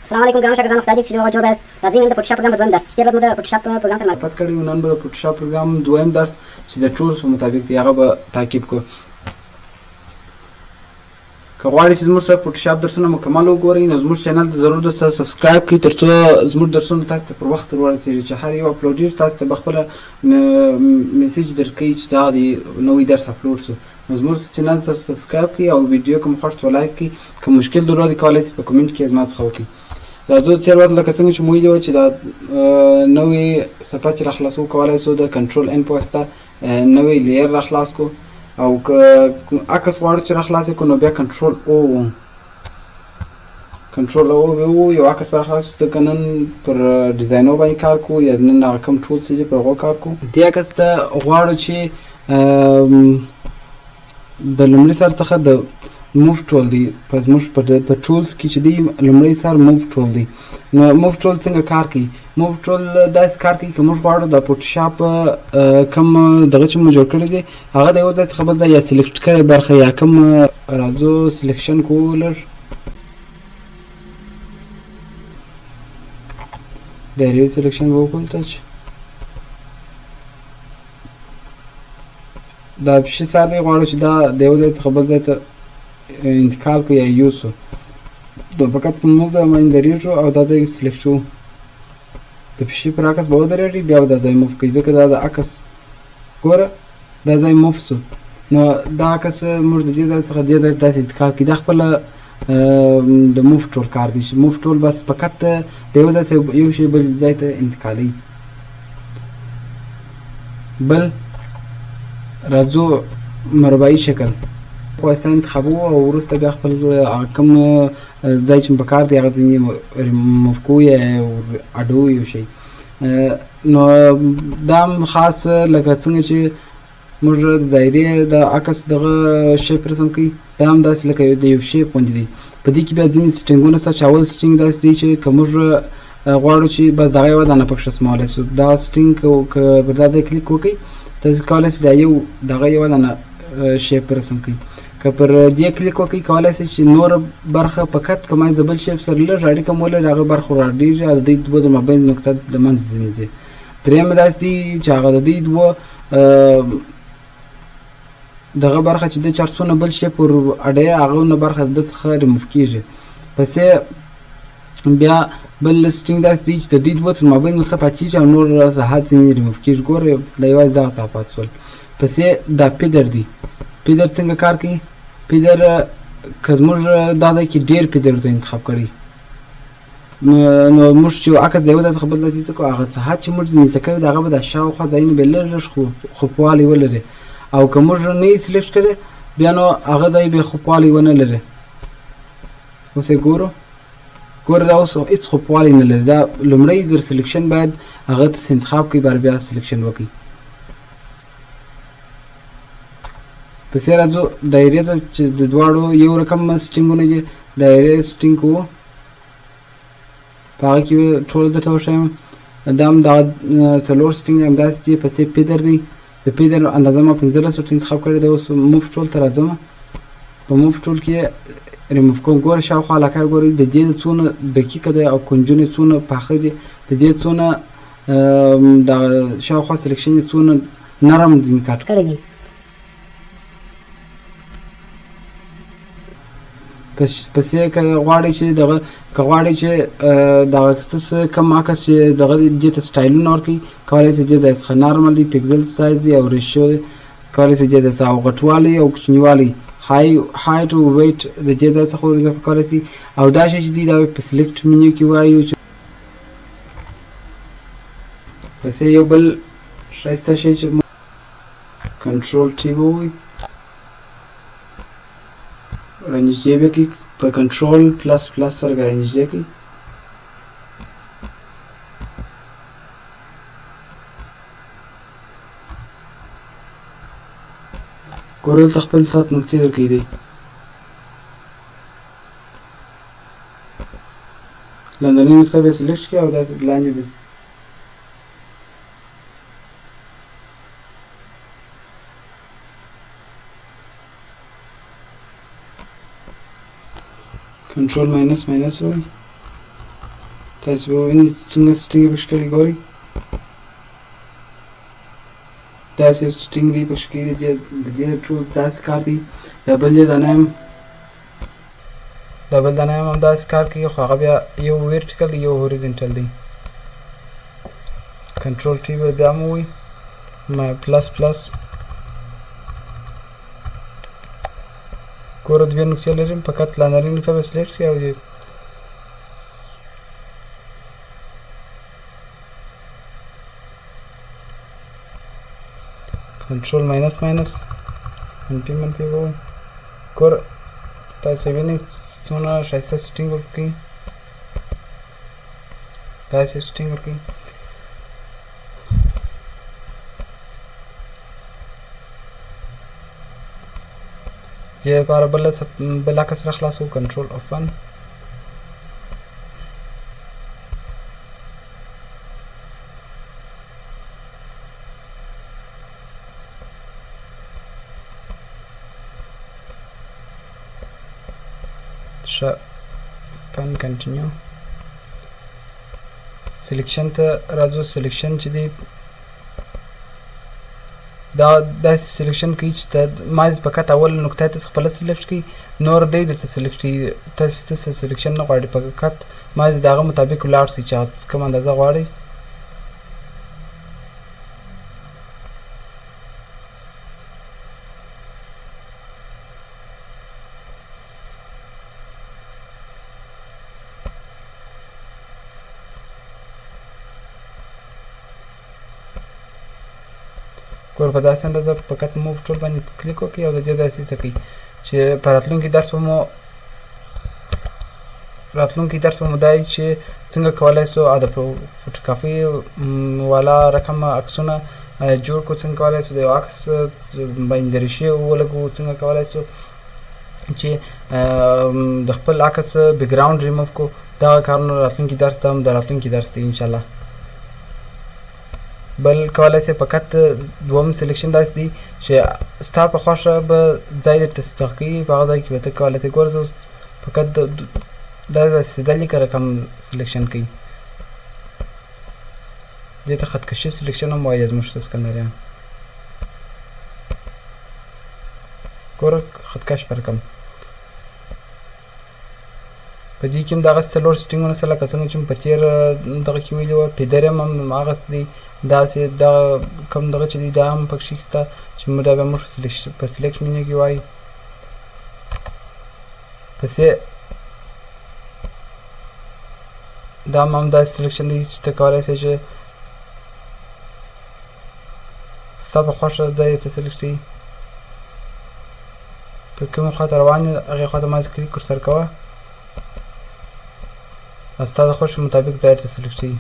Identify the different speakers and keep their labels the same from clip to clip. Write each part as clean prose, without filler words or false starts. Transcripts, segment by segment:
Speaker 1: السلام علیکم ګرانو شاګردانو خدای دې چې جوړ است راځئ نن د فوټوشاپ پروګرام په دویم درس چې تېره ورځ مو د فوټوشاپ پروګرام سره
Speaker 2: معرفت کړی و نن به د فوټوشاپ پروګرام دویم درس چې د ټولز په مطابق دی هغه به تعقیب کړو که غواړئ چې زموږ سره فوټوشاپ درسونه مکمل وګورئ نو زموږ چینل ته ضرور درسره سبسکرایب کړئ تر څو زموږ درسونه تاسو ته پر وخت ورسیږي چې هر یو اپلوډیر تاسو ته به خپله میسیج درکوي چې دا د نوی درس اپلوډ شو نو زموږ چینل سره سبسکرایب کړئ او ویډیو که مو خوښ شو لایک کړئ که مشکل درلود کولی شئ په کمنټ کې زما څخه وکړئ راځو تېره ورځ لکه څنګه چې مو ویلي وه چې دا نوې صفحه چې راخلاصو کولی شو د کنټرول ان په واسطه نوی لیر راخلاص کړو او که عکس غواړو چې راخلاص کړو نو بیا کنټرول او یو عکس به راخلاص کړو ځکه نن پر ډیزاینو باندې کار کوو یا نن هغه کوم ټولز چې پر هغو کار کوو دې عکس ته غواړو چې د لومړي سر څخه د موف ټول دی په زموږ په ټولز کې چې دی لومړی سر موف ټول دی نو موف ټول څنګه کار کوي موف ټول داسې کار کوي که موږ غواړو د فوټوشاپ کوم دغه چې موږ جوړ کړی دی هغه د یو ځای څخه بل ځای یا سلیکټ کړی برخه یا کوم راځو سلیکشن کوو لږ دایروي سلیکشن به وکړو ټچ دا پښې سر دی غواړو چې دا د یو ځای څخه بل ځای ته انتقال کو یا یوسو نو فقط په موف باندې درېږو او دا ځای سلیکټ کوو د پښې پر عکس به ودرېږي بیا به دا ځای موف کوي ځکه دا د عکس ګوره دا ځای موف شو نو دا عکس موږ د دې ځای څخه دې ځای ته داسې انتقال کړي دا خپله د موف ټول کار دی چې موف ټول بس فقط د یو ځای څخه یو شی بل ځای ته انتقالوي بل راځو مربعي شکل واسطه انتخابو او وروسته بیا خپل کوم ځای چې په کار دی هغه ځینې ریموف کوو یا اډو یو شی نو دا هم خاص لکه څنګه چې موږ د دایرې د عکس دغه شیپ رسم کوي دا هم داسې لکه د یو شیپ غوندې دی په دې کې بیا ځینې سټینګونه شته چې اول سټینګ داسې دی چې که موږ غواړو چې بس دغه یوه دانه پکې رسمولی شو دا سټینګ که پر دا ځای کلیک وکړئ تاسې کولی شئ دا یو دغه یوه دانه شیپ رسم کړئ که پر دې کلیک وکړئ کولی شئ چې نوره برخه فقط که مایز د بل شیپ سره لږ اړیکه ولري هغه برخه راډېږي او د دوی دوه د مابین نقطه د منځ ځینې درېیمه داسې دی چې هغه د دوی دوه دغه برخه چې د چارڅونه بل شیپ ور اډوي هغه نه برخه د څخه ریموف کېږي پسې بیا بل سټینګ داسې دی چې د دوی دوه تر مابین نقطه پاتې کېږي او نور ساحات ځینې ریموف کېږي ګورئ دا یوازې دغه څخه پاتې شول پسې دا پیدر دی پیدر څنګه کار کوي پیدر که زموږ دا ځای کې ډېر پیدر ته انتخاب کړی نو موږ چې عکس د یو ځای څخه بل ځای ته څه کوو هغه ساحات چې موږ ځینې څه کړی د هغه به د شاوخوا ځایونه به لږ لږ خوپوالی ولري او که موږ نه یې سلیکټ کړی بیا نو هغه ځای به خوپوالی ونه لري اوس یې ګورو دا اوس هېڅ خوپوالی نه لري دا لومړی در سلیکشن باید هغه ته انتخاب کړي بیا سلیکشن وکړي پسې راځو دایرې ته چې د دواړو یو رقم سټینګونه دي دایرې سټینګ کوو په هغه کې به ټول درته وښیم دا هم دغه څلور سټینګ همداسې دي پسې پیدر دی د پیدر اندازه ما 15 ورته انتخاب کړی دی اوس موف ټول ته راځم په موف ټول کې ریموف کوم ګوره شاوخوا علاقه ګورئ د دې څونه دقیقه دی او کنجونه څونه پاخه دي د دې څونه د شاوخوا سلیکشن یې څونه نرم ځینې کاټ کړی دی پسې که غواړئ چې دغه ستاسو کوم عکس چې دغه دې ته سټایلونه ورکوي کولی شئ دې ځای څخه نارمل دی پکزل سایز دی او ریشیو دی کولی شئ دې ځای څخه او غټوالی او کوچنیوالی هایټ او ویټ د دې ځای څخه اضافه کولی شئ او دا شی چې دی دا په سلیکټ منیو کې وایو چې پسې یو بل ښایسته شی چې کنټرول ټي ووایي رانږدې به کړي په کنټرول پلس پلس سره به رانږدې کړي ګوره دلته خپل سات نقطې درکړي دی لاندنۍ نقطه به یې سلیکټ کړي او داسې لاندې به کنټرول ماینس وایي تاسو به وینئ څنګه سټینګ یې پکې کړي ګورئ داسې یو سټینګ دی پکې کړي د دې ټول داسې کار دی د بل یې دانه هم همداسې کار کوي خو هغه بیا یو ورټیکل دی یو هوریزنټل دی کنټرول ټي به بیا هم ووایي پلس پلس ګوره دوې نقطې لرم فقط لاندنۍ نقطه به سلیکټ کړي او کنټرول ماینس ماینس منفي منفي به ووایي ګوره تاسو وینئ څومره ښایسته سټینګ ورکوي داسې سټینګ ورکوي دې لپاره بل عکس راخلاصو کنټرول اف 1 پن کنټینیو سلیکشن ته راځو سلیکشن چې دی دا داسې سلیکشن کوي چې مایز فقط اول نقطه ته خپله سلیکټ کوي نور دی درته سلیکټ کوي تاسې سلیکشن نه غواړئ فقط مایز د هغه مطابق ولاړ شئ چې کومه اندازه غواړئ ګوره په داسې اندازه فقط موو ټول باندې کلیک وکړئ او د دې داسې څه کوي چې په راتلونکي درس به مو دا وي چې څنګه کولی سو د فوټوکاپي والا رقم عکسونه جوړ کړو څنګه کولی سو د یو عکس باندې ریشې ولګو څنګه کولی سو چې د خپل عکس بیکګراوند ریموف کړو دغه کارونه راتلونکي درس ته هم د راتلونکي درس دی انشاءالله بل کولی سئ فقط دوم سلیکشن داسې دی چې ستا په خوښه به ځای درته تعقی په هغه ځای کې به ته کولی سئ ګوره زه اوس فقط دا سیده لیکه رقم سلیکشن کوي دې ته خطکشي سلیکشن هم وایي زموږ سکندریان ګوره خطکش په رقم په دې کې هم دغه څلور سټینګونه شته لکه څنګه چې مو په تېر دغه کې ویلي وه پیدر هم هماغسې دی داسې دغه کوم دغه چې دی دا هم پکې شته چې موږ دا بیا موږ په سلیکټ منیو کې وایي پسې دا هم داسې سلیکشن دی چې ته کولی سئ چې ستا په خوښه ځای ته سلیکټ کړي په کومې خوا ته روان یې هغې خوا ته ماوس کلیک ورسره کوه ستا د خوښې مطابق ځای ته سلیکټ کړي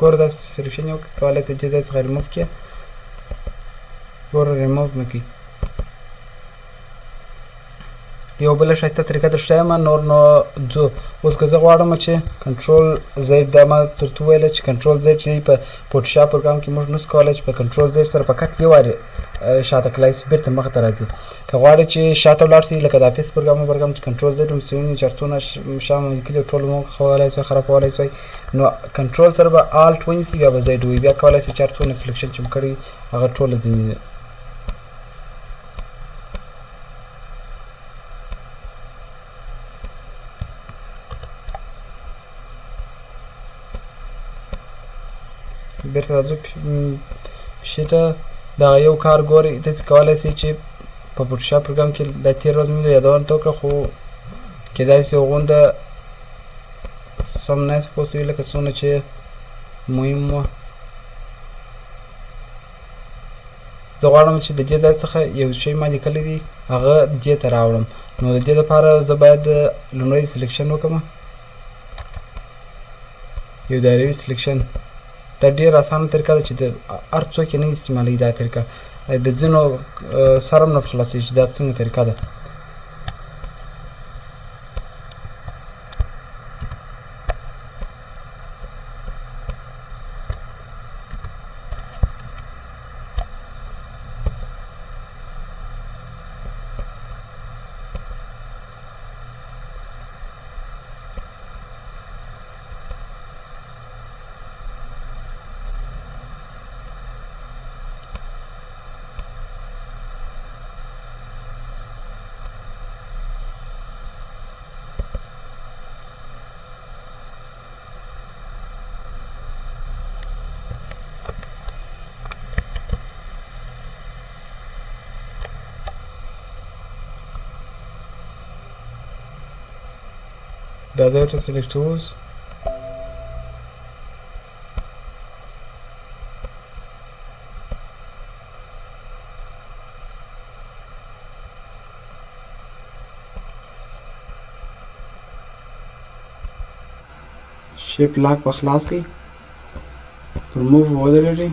Speaker 2: ګوره داسې سلیکشن یې وکړه کولی سئ چې ځای څخه ریموف کړې ګوره ریموف مه کوي یو بله ښایسته طریقه درته ښایم نور نو ځو اوس که زه غواړم چې کنټرول زیډ دا ما درته وویله چې کنټرول زیډ چې دی په فوټوشاپ پروګرام کې موږ نسو کولی چې په کنټرول زیډ سره فقط یو وارې شاته کلی سي بېرته مخې ته راځي که غواړئ چې شاته ولاړ سئ لکه د افیس پروګرام چې کنټرول زیډ هم وینئ چارڅونه شا مو لیکلي ټول مو کولی سئ خرابولی سئ نو کنټرول سره به الټ ونیسئ بیا به زیډ ووایي بیا کولی سئ چارڅونه سلیکشن چې مو کړي هغه ټوله ځینې بیرته راځو پښې ته دغه یو کار ګورئ تاسې کولی سئ چې په فوټوشاپ پروګرام کې دا تېره ورځ مې یادونه ته وکړه خو کیدای سي هغونده سم ناسې پوه سوي لکه څومره چې مهم وه زه غواړم چې د دې ځای څخه یو شی ما لیکلی دی هغه دې ته راوړم نو د دې لپاره زه باید لومړی سلیکشن وکړم یو دایروي سلیکشن دا ډېره اسانه طریقه ده چې د هر څوک یې نه استعمالوي دا طریقه د ځینو سر هم نه خلاصېږي چې دا څنګه طریقه ده دا ځای ورته سلیکټ اوس شیپ لاک په خلاص کړئ پر موو ودرېږئ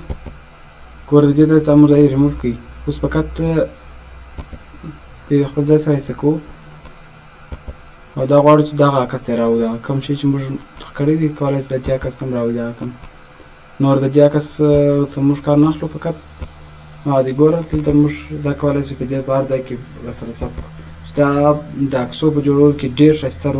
Speaker 2: ګوره د دې ځای څخه موږ ځای ریموو کړئ اوس فقط د خپل ځای سره ایسه کوو او دا غواړو چې دغه عکس ته یې راوړو دغه کوم شی چې موږ کړی دی کولی شو د دې عکس هم راوړي دغه کوم نور د دې عکس څه موږ کار نه اخلو فقط دی ګوره دلته موږ دا کولی شو په دې په هر ځای کې راسره ثبت کړو چې دا د عکسو په جوړولو کې ډېر ښایسته رول